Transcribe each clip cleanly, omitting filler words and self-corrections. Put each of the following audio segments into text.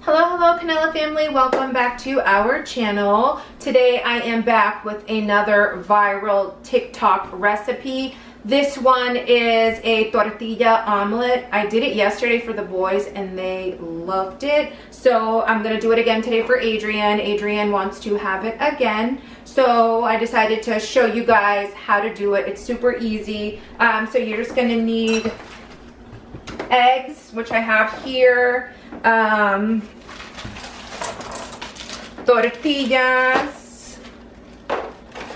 Hello Canela family, welcome back to our channel. Today I am back with another viral TikTok recipe. This one is a tortilla omelet. I did it yesterday for the boys and they loved it. So I'm gonna do it again today for Adrian. Adrian wants to have it again. So I decided to show you guys how to do it. It's super easy. So you're just gonna need eggs, which I have here. Tortillas,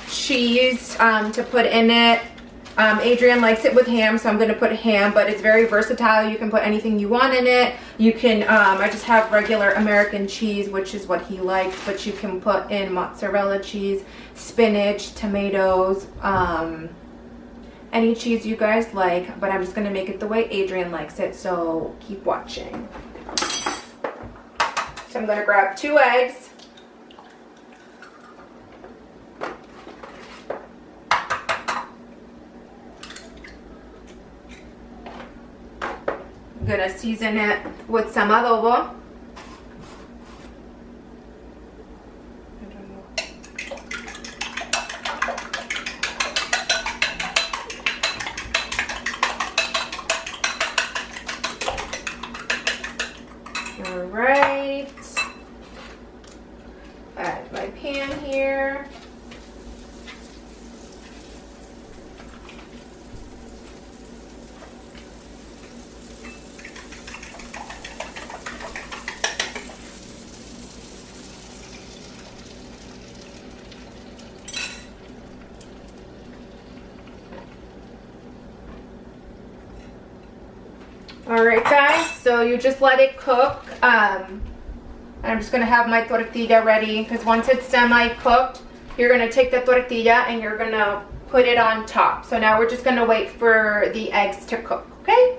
cheese to put in it. Adrian likes it with ham, so I'm going to put ham, but it's very versatile. You can put anything you want in it. You can, I just have regular American cheese, which is what he likes, but you can put in mozzarella cheese, spinach, tomatoes, any cheese you guys like, but I'm just going to make it the way Adrian likes it, so keep watching. So I'm going to grab 2 eggs. I'm gonna season it with some adobo. All right. Add my pan here. Alright guys, so you just let it cook. I'm just going to have my tortilla ready because once it's semi-cooked, you're going to take the tortilla and you're going to put it on top. So now we're just going to wait for the eggs to cook, okay?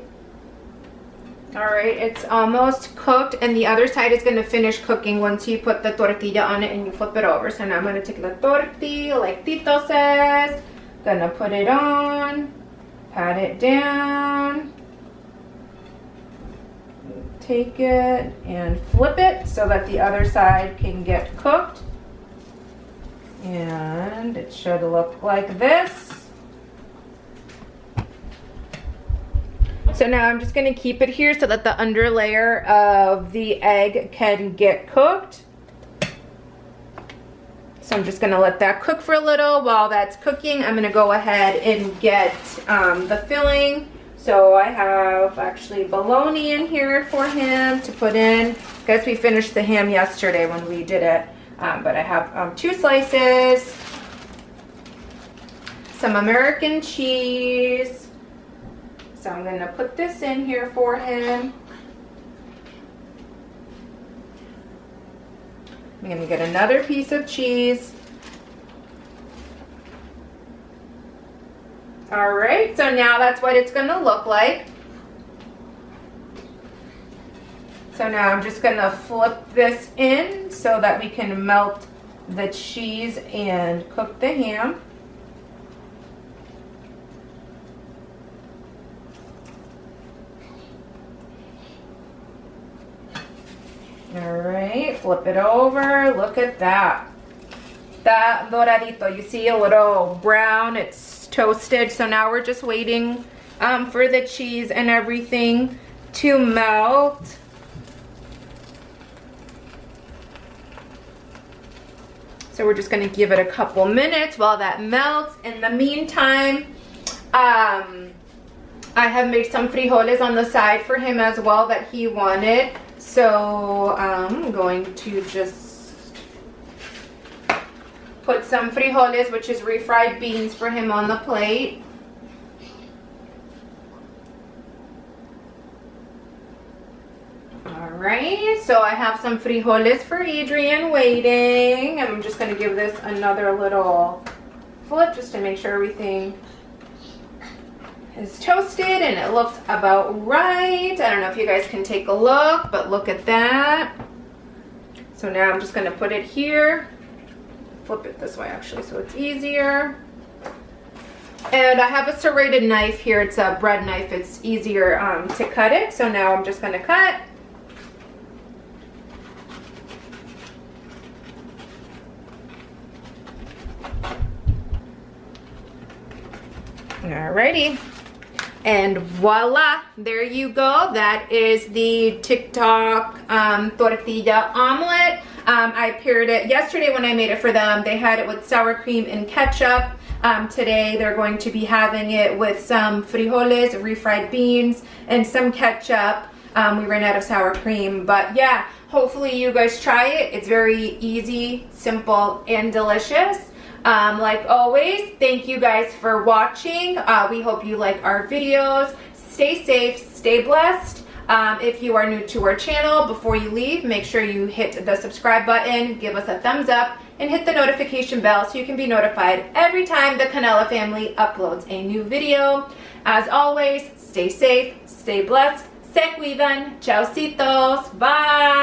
Alright, it's almost cooked and the other side is going to finish cooking once you put the tortilla on it and you flip it over. So now I'm going to take the tortilla like Tito says. Gonna put it on, pat it down. Take it and flip it so that the other side can get cooked. And it should look like this. So now I'm just going to keep it here so that the under layer of the egg can get cooked. So I'm just going to let that cook for a little. While that's cooking, I'm going to go ahead and get the filling. So I have actually bologna in here for him to put in. Guess we finished the ham yesterday when we did it. But I have 2 slices. Some American cheese. So I'm going to put this in here for him. I'm going to get another piece of cheese. Alright, so now that's what it's going to look like. So now I'm just going to flip this in so that we can melt the cheese and cook the ham. Alright, flip it over. Look at that. That doradito. You see a little brown. It's toasted. So now we're just waiting for the cheese and everything to melt. So we're just going to give it a couple minutes while that melts. In the meantime, I have made some frijoles on the side for him as well that he wanted. So I'm going to just put some frijoles, which is refried beans, for him on the plate. Alright, so I have some frijoles for Adrian waiting. I'm just going to give this another little flip just to make sure everything is toasted and it looks about right. I don't know if you guys can take a look, but look at that. So now I'm just going to put it here. Flip it this way actually so it's easier. And I have a serrated knife here. It's a bread knife. It's easier to cut it. So now I'm just going to cut. Alrighty. And voila, there you go. That is the TikTok tortilla omelet. I paired it yesterday when I made it for them. They had it with sour cream and ketchup. Today they're going to be having it with some frijoles, refried beans, and some ketchup. We ran out of sour cream, but yeah, hopefully you guys try it. It's very easy, simple, and delicious. Like always, thank you guys for watching. We hope you like our videos. Stay safe, stay blessed. If you are new to our channel, before you leave, make sure you hit the subscribe button, give us a thumbs up, and hit the notification bell so you can be notified every time the Canela family uploads a new video. As always, stay safe, stay blessed, se cuidan, chaucitos, bye!